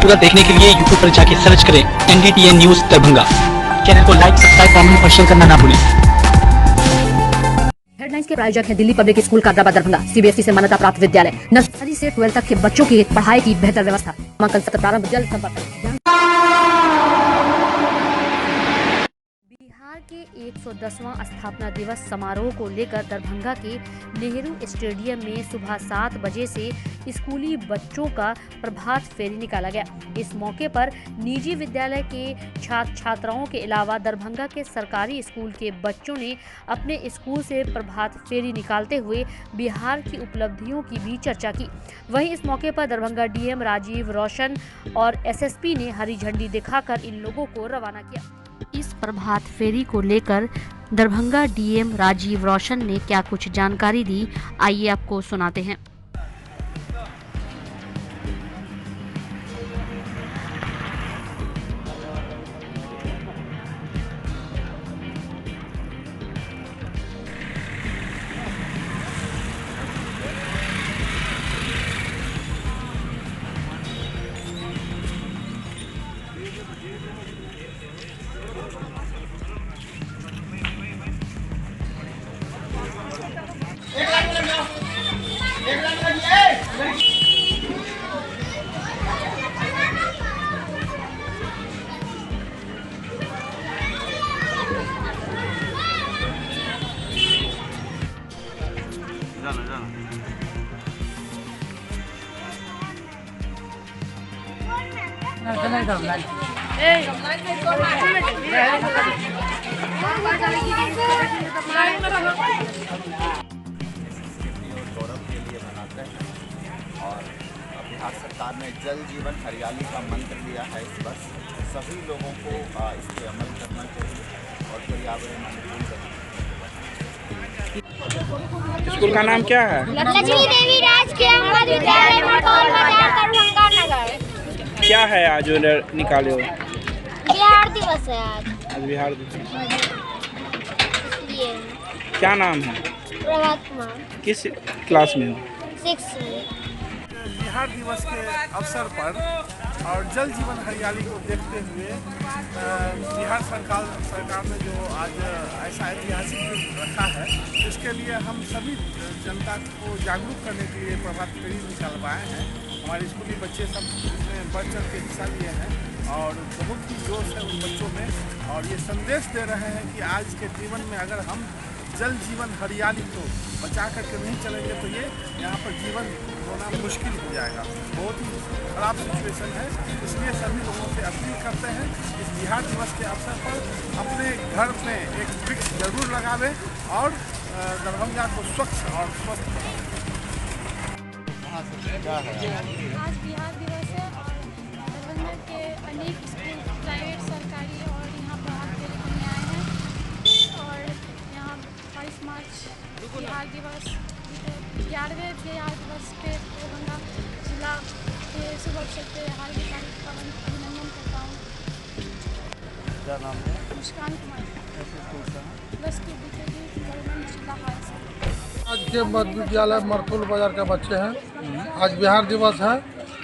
पूरा देखने के लिए यूट्यूब पर जाके सर्च करें NDTN न्यूज दरभंगा। चैनल को लाइक, सब्सक्राइब, कमेंट और शेयर करना ना भूलें। हेडलाइंस के प्रायोजक हैं Delhi public school Kadrabad Darbhanga, CBSE से मान्यता प्राप्त विद्यालय। नर्सरी से 12 तक के बच्चों की पढ़ाई की बेहतर व्यवस्था। नामांकन सत्र प्रारंभ जल्द। संपर्क। बिहार के 110वां स्थापना दिवस समारोह को लेकर दरभंगा के नेहरू स्टेडियम में सुबह 7 बजे से स्कूली बच्चों का प्रभात फेरी निकाला गया। इस मौके पर निजी विद्यालय के छात्र छात्राओं के अलावा दरभंगा के सरकारी स्कूल के बच्चों ने अपने स्कूल से प्रभात फेरी निकालते हुए बिहार की उपलब्धियों की भी चर्चा की। वहीं इस मौके पर दरभंगा DM राजीव रोशन और SSP ने हरी झंडी दिखाकर इन लोगों को रवाना किया। इस प्रभात फेरी को लेकर दरभंगा DM राजीव रोशन ने क्या कुछ जानकारी दी, आइए आपको सुनाते हैं। गौरव के लिए मनाते हैं और बिहार सरकार ने जल जीवन हरियाली का मंत्र दिया है। इस वर्ष सभी लोगों को इस पर अमल करना चाहिए और पर्यावरण अनुकूल करना। स्कूल का नाम क्या है? लक्ष्मी देवी राजकीय महाविद्यालय मटौल बाजार दरभंगा नगर। क्या है आज निकाले हो? बिहार दिवस है आज बिहार दिवस। इसलिए क्या नाम है? प्रभात कुमार, किस क्लास में हो? 6 में। बिहार दिवस के अवसर पर और जल जीवन हरियाली को देखते हुए बिहार सरकार ने जो आज ऐसा ऐतिहासिक दिन रखा है, इसके लिए हम सभी जनता को जागरूक करने के लिए प्रभात फेरी निकलवाए हैं। हमारे स्कूली बच्चे सब इसमें बढ़ चढ़ के हिस्सा लिए हैं और बहुत ही जोश है उन बच्चों में और ये संदेश दे रहे हैं कि आज के जीवन में अगर हम जल जीवन हरियाली को बचा करके नहीं चलेंगे तो ये यहाँ पर जीवन होना मुश्किल हो जाएगा। बहुत ही खराब सिचुएशन है। इसलिए सभी लोगों से अपील करते हैं इस बिहार दिवस के अवसर पर अपने घर में एक वृक्ष जरूर लगावें और दरभंगा को स्वच्छ और स्वस्थ बनाएं। आज बिहार दिवस है और दरभंगा के अनेक स्कूल प्राइवेट सरकारी और यहाँ प्रभात फेरी करने आए हैं और यहाँ 22 मार्च बिहार दिवस 11वें बिहार दिवस पे दरभंगा जिला के शुभ अवसर पे हार्दिक अभिनंदन करता हूँ। क्या नाम है? मुस्कान कुमार, प्लस 2 गवर्नमेंट जिला हाई स्कूल। आज के मध्य विद्यालय मरतुल बाजार के बच्चे हैं। आज बिहार दिवस है।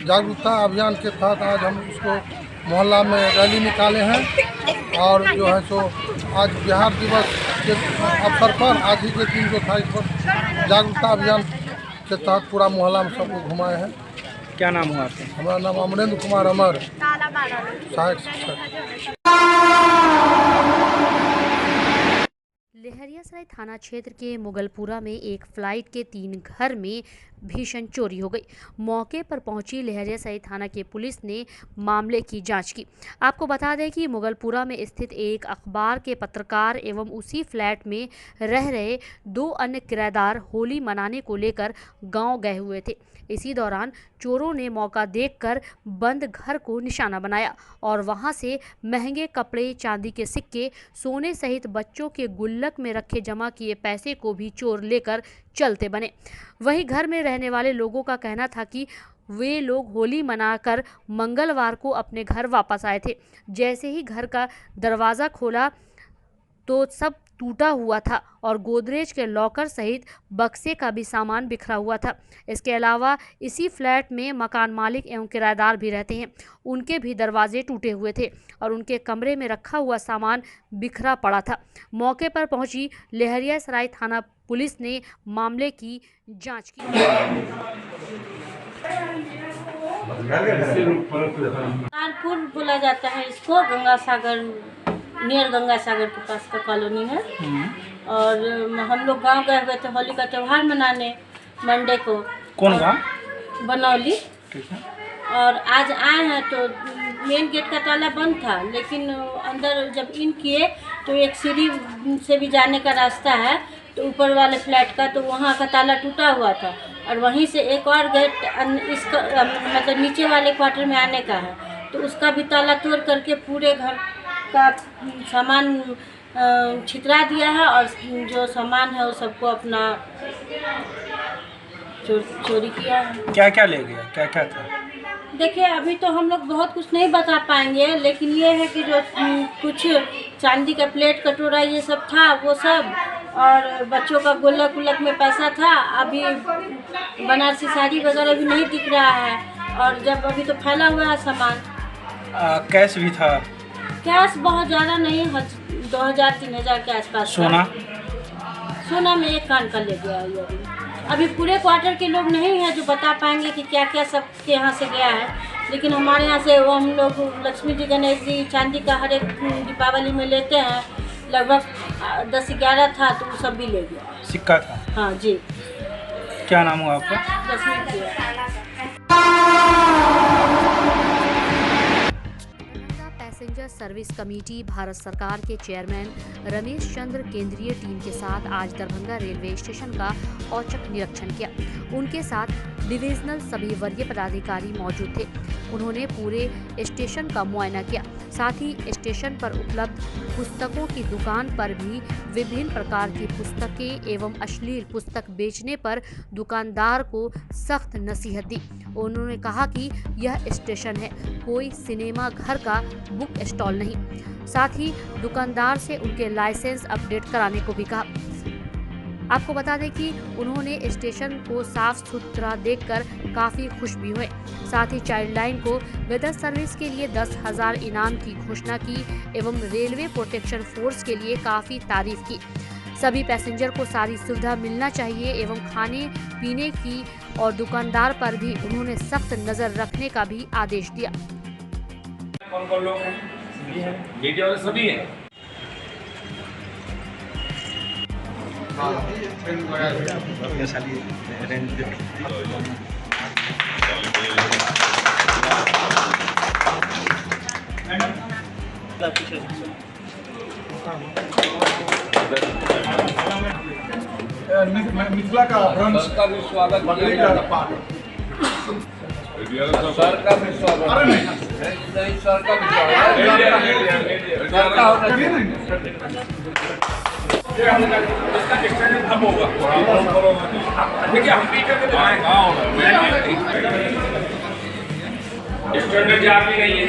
जागरूकता अभियान के तहत आज हम उसको मोहल्ला में रैली निकाले हैं और जो है सो आज बिहार दिवस के अवसर पर आज ही के दिन जो था इस पर जागरूकता अभियान के तहत पूरा मोहल्ला में सबको घुमाए हैं। क्या नाम हुआ आपका? हमारा नाम अमरेंद्र कुमार अमर, सहायक शिक्षक। लहरियासराय थाना क्षेत्र के मुगलपुरा में एक फ्लाइट के 3 घर में भीषण चोरी हो गई। मौके पर पहुंची लहरियासराय थाना की पुलिस ने मामले की जांच की। आपको बता दें कि मुगलपुरा में स्थित एक अखबार के पत्रकार एवं उसी फ्लैट में रह रहे 2 अन्य किराएदार होली मनाने को लेकर गांव गए हुए थे। इसी दौरान चोरों ने मौका देखकर बंद घर को निशाना बनाया और वहां से महंगे कपड़े, चांदी के सिक्के, सोने सहित बच्चों के गुल्लक में रखे जमा किए पैसे को भी चोर लेकर चलते बने। वहीं घर में रहने वाले लोगों का कहना था कि वे लोग होली मनाकर मंगलवार को अपने घर वापस आए थे। जैसे ही घर का दरवाज़ा खोला तो सब टूटा हुआ था और गोदरेज के लॉकर सहित बक्से का भी सामान बिखरा हुआ था। इसके अलावा इसी फ्लैट में मकान मालिक एवं किराएदार भी रहते हैं, उनके भी दरवाजे टूटे हुए थे और उनके कमरे में रखा हुआ सामान बिखरा पड़ा था। मौके पर पहुंची लहरियासराय थाना पुलिस ने मामले की जांच की। तारपुर बोला जाता है इसको, गंगा सागर, नियर गंगा सागर के पास का कॉलोनी है। और हम लोग गांव गए हुए थे होली का त्यौहार मनाने मंडे को। कौन गाँव? बनौली। ठीक है। और आज आए हैं तो मेन गेट का ताला बंद था, लेकिन अंदर जब इन किए तो एक सीढ़ी से भी जाने का रास्ता है तो ऊपर वाले फ्लैट का, तो वहाँ का ताला टूटा हुआ था और वहीं से एक और गेट इसका मतलब नीचे वाले क्वार्टर में आने का है, तो उसका भी ताला तोड़ करके पूरे घर का सामान छितरा दिया है और जो सामान है वो सबको अपना चोरी किया है। क्या क्या ले गया, क्या क्या था? देखिए अभी तो हम लोग बहुत कुछ नहीं बता पाएंगे, लेकिन ये है कि जो कुछ चांदी का प्लेट कटोरा ये सब था वो सब, और बच्चों का गुल्लक उल्लक में पैसा था। अभी बनारसी साड़ी वगैरह भी नहीं दिख रहा है और जब अभी तो फैला हुआ है सामान। कैश भी था? कैश बहुत ज़्यादा नहीं, 2000-3000 के आसपास। सोना? सोना में एक कान का ले गया है। अभी पूरे क्वार्टर के लोग नहीं हैं जो बता पाएंगे कि क्या क्या सब के यहाँ से गया है, लेकिन हमारे यहाँ से वो हम लोग लक्ष्मी जी, गणेश जी चांदी का हर एक दीपावली में लेते हैं, लगभग 10-11 था तो वो सब भी ले गया। सिक्का था? हाँ जी। क्या नाम हुआ आपका? Lakshmi ji. Passenger service committee Bharat सरकार के चेयरमैन रमेश चंद्र केंद्रीय टीम के साथ आज दरभंगा रेलवे स्टेशन का औचक निरीक्षण किया। उनके साथ डिविजनल सभी वरीय पदाधिकारी मौजूद थे। उन्होंने पूरे स्टेशन का मुआयना किया, साथ ही स्टेशन पर उपलब्ध पुस्तकों की दुकान पर भी विभिन्न प्रकार की पुस्तकें एवं अश्लील पुस्तक बेचने पर दुकानदार को सख्त नसीहत दी। उन्होंने कहा कि यह स्टेशन है, कोई सिनेमा घर का बुक स्टॉल नहीं। साथ ही दुकानदार से उनके लाइसेंस अपडेट कराने को भी कहा। आपको बता दें कि उन्होंने स्टेशन को साफ सुथरा देखकर काफ़ी खुश भी हुए। साथ ही चाइल्ड लाइन को वेदर सर्विस के लिए 10,000 इनाम की घोषणा की एवं रेलवे प्रोटेक्शन फोर्स के लिए काफ़ी तारीफ की। सभी पैसेंजर को सारी सुविधा मिलना चाहिए एवं खाने पीने की और दुकानदार पर भी उन्होंने सख्त नज़र रखने का भी आदेश दिया। कौन कौन लोग हैं? मीडिया वाले सभी हैं। मिथिला का ब्रांच का भी स्वागत सर का भी स्वागत। अरे नहीं सर का भी स्वागत। अब होगा देखिए हम भी करके स्टैंडर्ड जा भी नहीं है,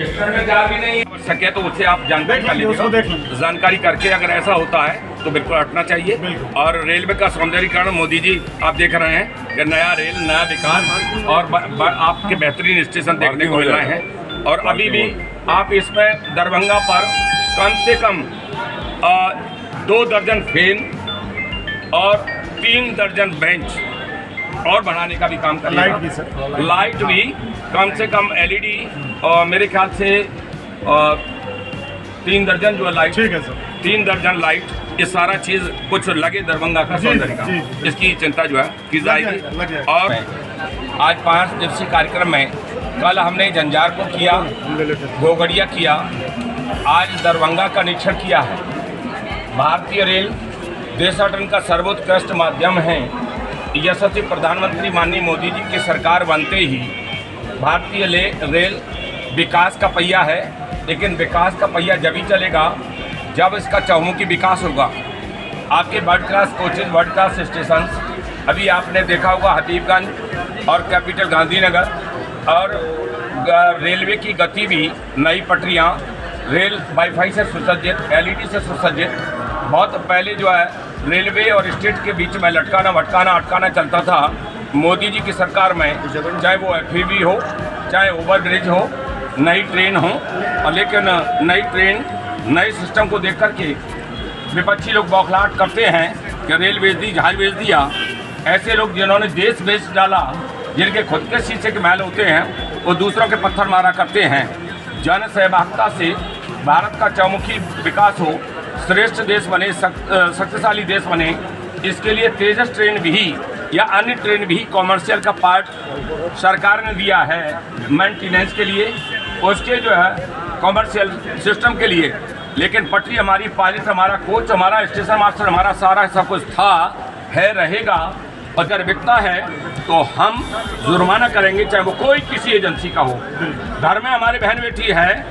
स्टैंडर्ड जा भी नहीं है सके तो उससे आप जानकारी कर लीजिए। जानकारी करके अगर ऐसा होता है तो बिल्कुल हटना चाहिए। और रेलवे का सौंदर्यीकरण मोदी जी आप देख रहे हैं कि नया रेल, नया विकास और आपके बेहतरीन स्टेशन देखने को मिल रहे हैं। और अभी भी आप इसमें दरभंगा पर कम से कम 2 दर्जन फैन और 3 दर्जन बेंच और बढ़ाने का भी काम करिएगा। लाइट भी कम से कम LED और मेरे ख्याल से 3 दर्जन जो लाइट, ठीक है सर, 3 दर्जन लाइट, ये सारा चीज़ कुछ लगे दरभंगा का सौंदर्य का, इसकी चिंता जो है की जाएगी। और आज 5 दिवसीय कार्यक्रम में कल हमने जंजार को किया, गोगड़िया किया, आज दरभंगा का निरीक्षण किया है। भारतीय रेल देशाटन का सर्वोत्कृष्ट माध्यम है। यशस्वी प्रधानमंत्री माननीय मोदी जी की सरकार बनते ही भारतीय रेल विकास का पहिया है, लेकिन विकास का पहिया जब ही चलेगा जब इसका चहुमुखी विकास होगा। आपके world class coaches, world class station, अभी आपने देखा होगा हबीबगंज और कैपिटल गांधीनगर, और रेलवे की गति भी, नई पटरियाँ, रेल वाईफाई से सुसज्जित, LED से सुसज्जित। बहुत पहले जो है रेलवे और स्टेट के बीच में लटकाना भटकाना अटकाना चलता था। मोदी जी की सरकार में चाहे वो FEV हो, चाहे ओवरब्रिज हो, नई ट्रेन हो, और लेकिन नई ट्रेन नए सिस्टम को देख कर के विपक्षी लोग बौखलाहट करते हैं कि रेल बेच दी, जहाज बेच दिया। ऐसे लोग जिन्होंने देश बेच डाला, जिनके खुद के शीशे के महल होते हैं, वो दूसरों के पत्थर मारा करते हैं। जन सहभागिता से भारत का चौमुखी विकास हो, श्रेष्ठ देश बने, शक्तिशाली देश बने, इसके लिए तेजस ट्रेन भी या अन्य ट्रेन भी कॉमर्शियल का पार्ट सरकार ने दिया है मेंटेनेंस के लिए, उसके जो है कॉमर्शियल सिस्टम के लिए। लेकिन पटरी हमारी, पायलट हमारा, कोच हमारा, स्टेशन मास्टर हमारा, सारा सब कुछ था, है, रहेगा। अगर बिकता है तो हम जुर्माना करेंगे, चाहे वो कोई किसी एजेंसी का हो। घर में हमारी बहन बेटी है,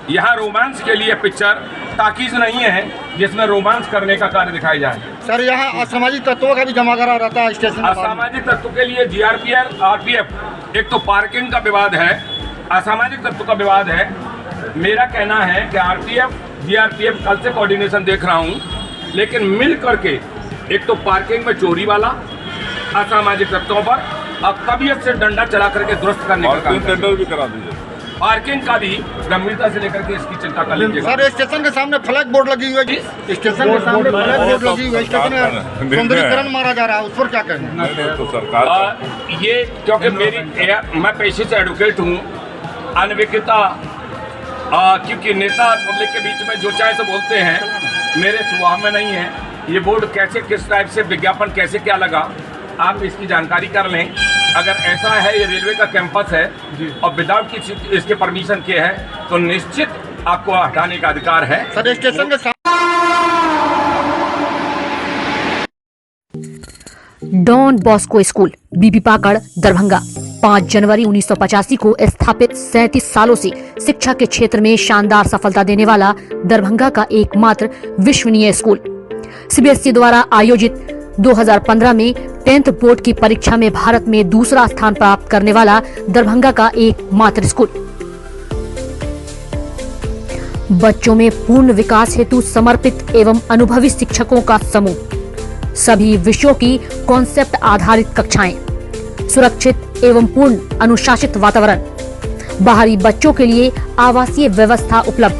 यहाँ रोमांस के लिए पिक्चर टाकीज नहीं है जिसमें रोमांस करने का कार्य दिखाया जाए। सर यहाँ असामाजिक तत्वों का भी जमावड़ा रहता है स्टेशन। असामाजिक तत्व के लिए GRPF, RPF, एक तो पार्किंग का विवाद है, असामाजिक तत्व का विवाद है। मेरा कहना है कि RPF GRPF कल से कोऑर्डिनेशन देख रहा हूँ, लेकिन मिल करके एक तो पार्किंग में चोरी वाला, असामाजिक तत्वों पर अब तबीयत से डंडा चला करके दुरुस्त करने का काम टेंडर भी करा दीजिए। पार्किंग का भी गंभीरता से लेकर के इसकी चिंता कर लीजिएगा। सर स्टेशन के सामने फ्लैग बोर्ड लगी हुई है, स्टेशन के सामने फ्लैग बोर्ड लगी हुई है, स्टेशन में सौंदर्यीकरण मारा जा रहा है, उस पर क्या कहें? तो सरकार ये, क्योंकि मैं पेशे से एडवोकेट हूँ, अनभिज्ञता, क्योंकि नेता पब्लिक के बीच में जो चाहे से बोलते हैं, मेरे स्वभाव में नहीं है। ये बोर्ड कैसे, किस टाइप से, विज्ञापन कैसे, क्या लगा, आप इसकी जानकारी कर लें। अगर ऐसा है ये रेलवे का कैंपस है और विदाउट किसी इसके परमिशन के है, तो निश्चित आपको हटाने का अधिकार है। सर स्टेशन के डॉन बॉस्को स्कूल, बीबी पाकड़, दरभंगा। 5 जनवरी 1985 को स्थापित 37 सालों से शिक्षा के क्षेत्र में शानदार सफलता देने वाला दरभंगा का एकमात्र विश्वसनीय स्कूल। CBSE द्वारा आयोजित 2015 में 10th बोर्ड की परीक्षा में भारत में दूसरा स्थान प्राप्त करने वाला दरभंगा का एकमात्र स्कूल। बच्चों में पूर्ण विकास हेतु समर्पित एवं अनुभवी शिक्षकों का समूह, सभी विषयों की कॉन्सेप्ट आधारित कक्षाएं, सुरक्षित एवं पूर्ण अनुशासित वातावरण, बाहरी बच्चों के लिए आवासीय व्यवस्था उपलब्ध,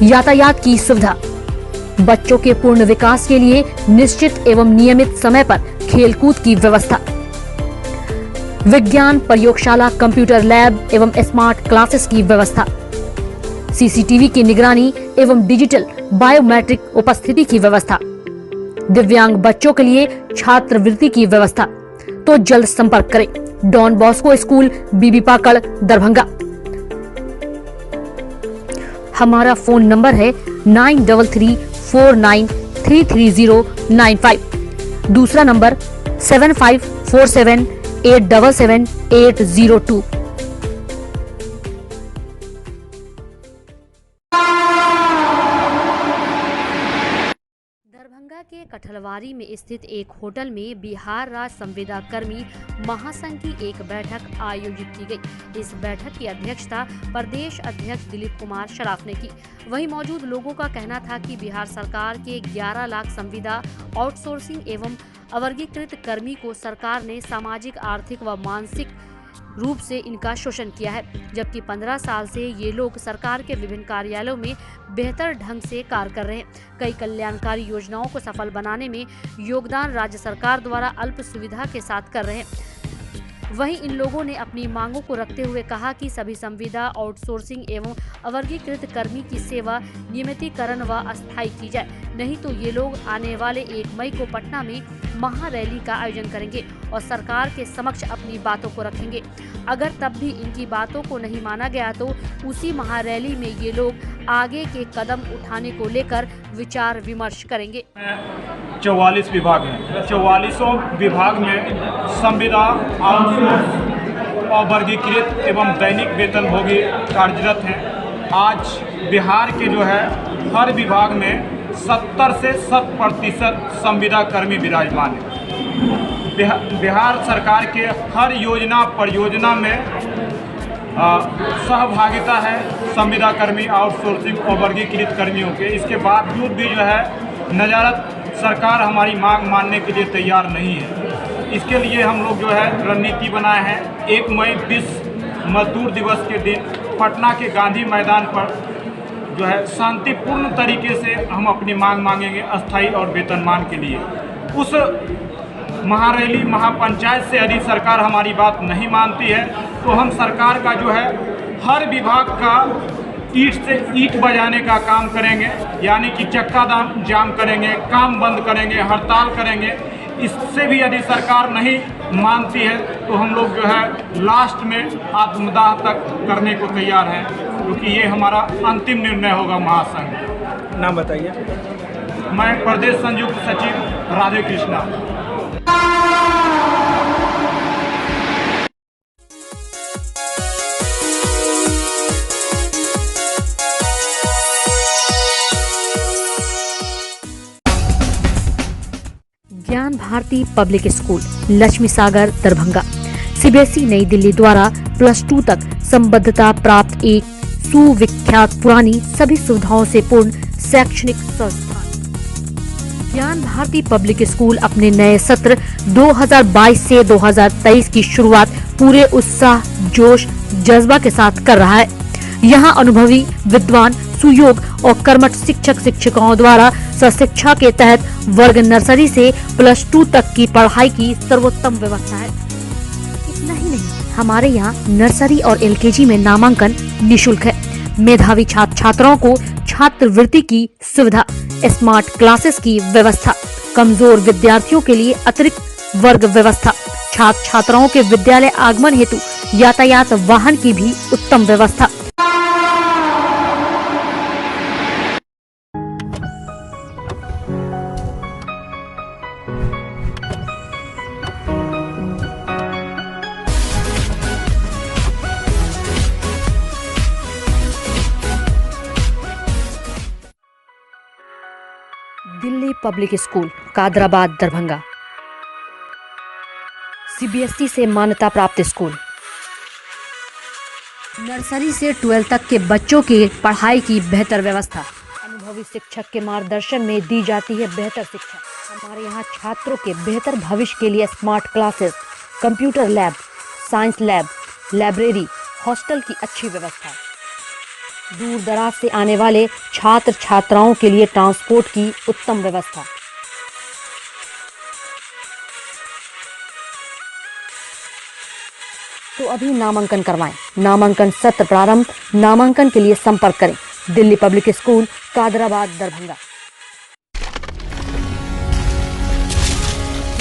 यातायात की सुविधा, बच्चों के पूर्ण विकास के लिए निश्चित एवं नियमित समय पर खेलकूद की व्यवस्था, विज्ञान प्रयोगशाला, कंप्यूटर लैब एवं स्मार्ट क्लासेस की व्यवस्था, CCTV की निगरानी एवं डिजिटल बायोमेट्रिक उपस्थिति की व्यवस्था, दिव्यांग बच्चों के लिए छात्रवृत्ति की व्यवस्था। तो जल्द संपर्क करें डॉन बॉस्को स्कूल, बीबी पाकड़, दरभंगा। हमारा फोन नंबर है 9334933095। दूसरा नंबर 7547877802। दरभंगा के कठलवारी में स्थित एक होटल में बिहार राज्य संविदा कर्मी महासंघ की एक बैठक आयोजित की गई। इस बैठक की अध्यक्षता प्रदेश अध्यक्ष दिलीप कुमार शराफ ने की। वहीं मौजूद लोगों का कहना था कि बिहार सरकार के 11 लाख संविदा आउटसोर्सिंग एवं अवर्गीकृत कर्मी को सरकार ने सामाजिक, आर्थिक व मानसिक रूप से इनका शोषण किया है, जबकि 15 साल से ये लोग सरकार के विभिन्न कार्यालयों में बेहतर ढंग से कार्य कर रहे हैं। कई कल्याणकारी योजनाओं को सफल बनाने में योगदान राज्य सरकार द्वारा अल्प सुविधा के साथ कर रहे हैं। वहीं इन लोगों ने अपनी मांगों को रखते हुए कहा कि सभी संविदा, आउटसोर्सिंग एवं अवर्गीकृत कर्मी की सेवा नियमितीकरण व अस्थायी की जाए, नहीं तो ये लोग आने वाले 1 मई को पटना में महारैली का आयोजन करेंगे और सरकार के समक्ष अपनी बातों को रखेंगे। अगर तब भी इनकी बातों को नहीं माना गया तो उसी महारैली में ये लोग आगे के कदम उठाने को लेकर विचार विमर्श करेंगे। 44 विभाग हैं। 44 विभाग में संविदा, आउटसोर्स, अवर्गीकृत एवं दैनिक वेतनभोगी कार्यरत हैं। आज बिहार के जो है हर विभाग में 70 से 100% संविदा कर्मी विराजमान है। बिहार सरकार के हर योजना परियोजना में सहभागिता है, संविदा कर्मी, आउटसोर्सिंग और वर्गीकृत कर्मियों के, इसके बावजूद भी जो है नजारत सरकार हमारी मांग मानने के लिए तैयार नहीं है। इसके लिए हम लोग जो है रणनीति बनाए हैं। 1 मई विश्व मजदूर दिवस के दिन पटना के गांधी मैदान पर जो है शांतिपूर्ण तरीके से हम अपनी मांग मांगेंगे अस्थाई और वेतनमान के लिए। उस महारैली, महापंचायत से यदि सरकार हमारी बात नहीं मानती है तो हम सरकार का जो है हर विभाग का ईंट से ईंट बजाने का काम करेंगे, यानी कि चक्का जाम करेंगे, काम बंद करेंगे, हड़ताल करेंगे। इससे भी यदि सरकार नहीं मानती है तो हम लोग जो है लास्ट में आत्मदाह तक करने को तैयार हैं, क्योंकि ये हमारा अंतिम निर्णय होगा महासंघ। नाम बताइए। मैं प्रदेश संयुक्त सचिव राधे कृष्णा। ज्ञान भारती पब्लिक स्कूल, लक्ष्मी सागर, दरभंगा, सीबीएसई नई दिल्ली द्वारा +2 तक संबद्धता प्राप्त एक सुविख्यात पुरानी सभी सुविधाओं से पूर्ण शैक्षणिक संस्थान। ज्ञान भारती पब्लिक स्कूल अपने नए सत्र 2022 से 2023 की शुरुआत पूरे उत्साह, जोश, जज्बा के साथ कर रहा है। यहाँ अनुभवी, विद्वान, सुयोग और कर्मठ शिक्षक शिक्षिकाओं द्वारा सशिक्षा के तहत वर्ग नर्सरी से +2 तक की पढ़ाई की सर्वोत्तम व्यवस्था है। इतना ही नहीं, हमारे यहाँ नर्सरी और LKG में नामांकन निशुल्क है। मेधावी छात्र छात्राओं को छात्रवृत्ति की सुविधा, स्मार्ट क्लासेस की व्यवस्था, कमजोर विद्यार्थियों के लिए अतिरिक्त वर्ग व्यवस्था, छात्र छात्राओं के विद्यालय आगमन हेतु यातायात वाहन की भी उत्तम व्यवस्था। Delhi public school, Kadrabad, Darbhanga, CBSE से मान्यता प्राप्त स्कूल। नर्सरी से 12 तक के बच्चों की पढ़ाई की बेहतर व्यवस्था। अनुभवी शिक्षक के मार्गदर्शन में दी जाती है बेहतर शिक्षा। हमारे यहाँ छात्रों के बेहतर भविष्य के लिए smart classes, computer lab, science lab, library, hostel की अच्छी व्यवस्था। दूर दराज से आने वाले छात्र छात्राओं के लिए ट्रांसपोर्ट की उत्तम व्यवस्था। तो अभी नामांकन करवाएं। नामांकन सत्र प्रारंभ। नामांकन के लिए संपर्क करें। Delhi public school, Kadrabad, Darbhanga.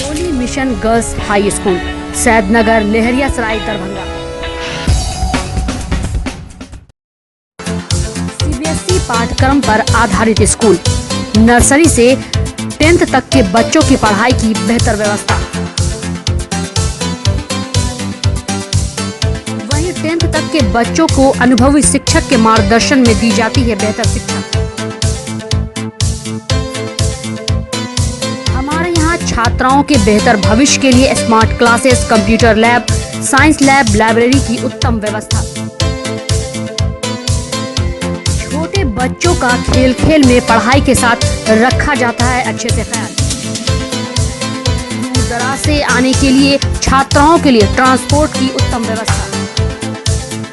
Holy mission girls high school, Saidnagar, Laheriasarai, Darbhanga. CBSE पाठ्यक्रम पर आधारित स्कूल। नर्सरी से 10th तक के बच्चों की पढ़ाई की बेहतर व्यवस्था। वहीं 10th तक के बच्चों को अनुभवी शिक्षक के मार्गदर्शन में दी जाती है बेहतर शिक्षा। हमारे यहाँ छात्राओं के बेहतर भविष्य के लिए smart classes, computer lab, science lab, library की उत्तम व्यवस्था। छोटे बच्चों का खेल खेल में पढ़ाई के साथ रखा जाता है अच्छे से ख्याल। दूर दराज से आने के लिए छात्राओं के लिए ट्रांसपोर्ट की उत्तम व्यवस्था।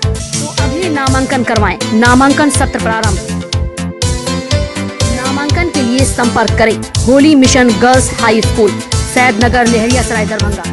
तो अभी नामांकन करवाएं। नामांकन सत्र प्रारंभ। नामांकन के लिए संपर्क करें। Holi mission girls high school, Saidnagar, Laheriasarai, Darbhanga.